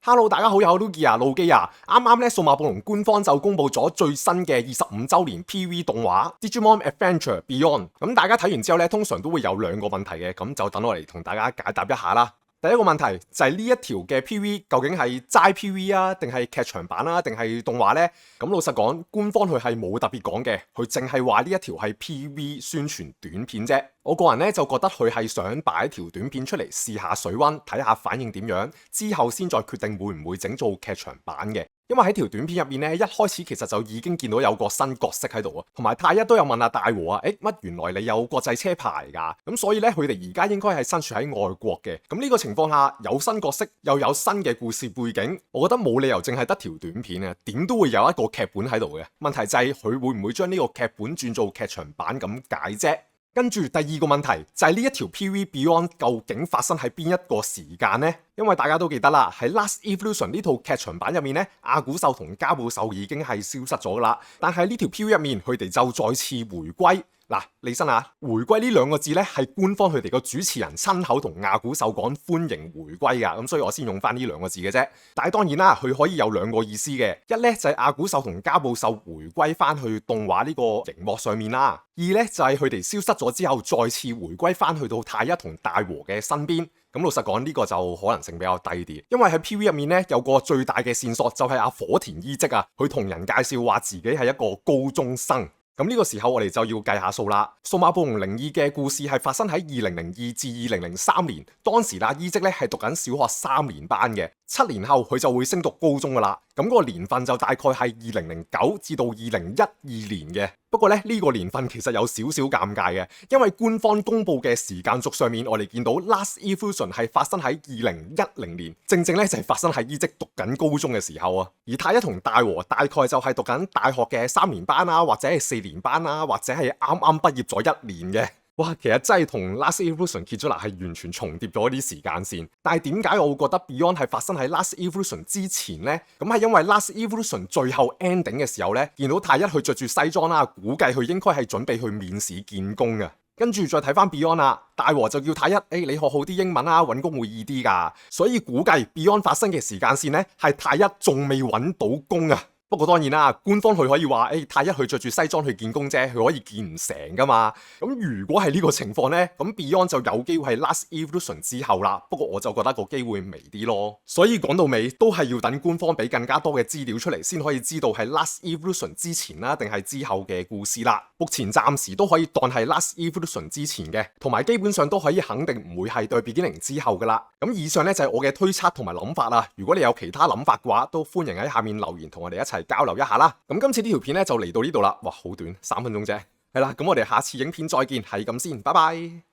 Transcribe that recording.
Hello，大家好，又係 Luigi 啊，路基啊，啱啱咧數碼暴龍官方就公布咗最新嘅25週年 PV 動畫 Digimon Adventure Beyond。咁大家睇完之後咧，通常都會有兩個問題嘅，咁就等我嚟同大家解答一下啦。第一個問題就係呢一條嘅 PV 究竟係齋 PV 啊，定係劇場版啊，定係動畫呢？咁老實講，官方佢係冇特別講嘅，佢淨係話呢一條係 PV 宣傳短片啫。我個人咧就覺得佢係想擺條短片出嚟試下水溫，睇下反應點樣，之後先再決定會唔會整做劇場版嘅。因為喺條短片入面咧，一開始其實就已經見到有個新角色喺度啊，同埋太一都有問阿大和啊，乜原來你有國際車牌㗎？咁所以咧，佢哋而家應該係身處喺外國嘅。咁呢個情況下，有新角色又有新嘅故事背景，我覺得冇理由淨係得條短片啊，點都會有一個劇本喺度嘅。問題就係佢會唔會將呢個劇本轉做劇場版咁解啫？跟住第二個問題就係呢一條 PV Beyond 究竟發生喺邊一個時間呢？因為大家都記得啦，喺 Last Evolution 呢套劇場版入面呢，阿古獸同加布獸已經係消失咗啦，但係呢條 PV 入面佢哋就再次回歸。嗱，李生啊，回歸呢兩個字呢係官方佢哋個主持人親口同阿古獸講歡迎回歸噶，咁所以我先用翻呢兩個字嘅啫。但係當然啦，佢可以有兩個意思嘅，一呢就係阿古獸同加布獸回歸翻去動畫呢個熒幕上面啦，二呢就係佢哋消失咗之後再次回歸翻去到太一同大和嘅身邊。咁老實講呢個就可能性比較低啲，因為喺 PV 入面呢，有個最大嘅線索就係阿火田伊織啊，佢同人介紹話自己係一個高中生。咁呢個時候我哋就要計下數啦。數碼暴龍靈異嘅故事係發生喺2002至2003年，當時伊織咧係讀緊小學3年班嘅，7年後佢就會升讀高中噶啦。咁嗰個年份就大概係2009至到2012年嘅。不過咧呢個年份其實有少少尷尬嘅，因為官方公布嘅時間軸上面，我哋見到 Last Evolution 係發生喺2010年，正正咧就係發生喺伊織讀緊高中嘅時候啊。而太一同大和大概就係讀緊大學嘅3年班啊，或者係4年班啊，或者係啱啱畢業咗1年嘅。哇，其實真係同 Last Evolution 結咗啦，係完全重疊咗啲時間線。但係點解我會覺得 Beyond 係發生喺 Last Evolution 之前呢？咁係因為 Last Evolution 最後 ending 嘅時候呢，見到太一去着住西裝啦，估計佢應該係準備去面試見工嘅。跟住再睇翻 Beyond 啦，大和就叫太一，你學好啲英文啦，揾工會易啲噶。所以估計 Beyond 發生嘅時間線呢，係太一仲未揾到工啊。不過當然啦，官方佢可以話，太一去着住西裝去見工啫，佢可以見唔成噶嘛。咁如果係呢個情況呢，咁 Beyond 就有機會係 Last Evolution 之後啦。不過我就覺得個機會微啲咯。所以講到尾都係要等官方俾更加多嘅資料出嚟，先可以知道係 Last Evolution 之前啦，定係之後嘅故事啦。目前暫時都可以當係 Last Evolution 之前嘅，同埋基本上都可以肯定唔會係對 Beginning 之後噶啦。咁以上呢，就係我嘅推測同埋諗法啦。如果你有其他諗法嘅話，都歡迎喺下面留言同我哋一齊交流一下啦。咁今次呢條片咧就嚟到呢度啦，哇，好短，3分鐘啫。係啦，咁我哋下次影片再見，係咁先，拜拜。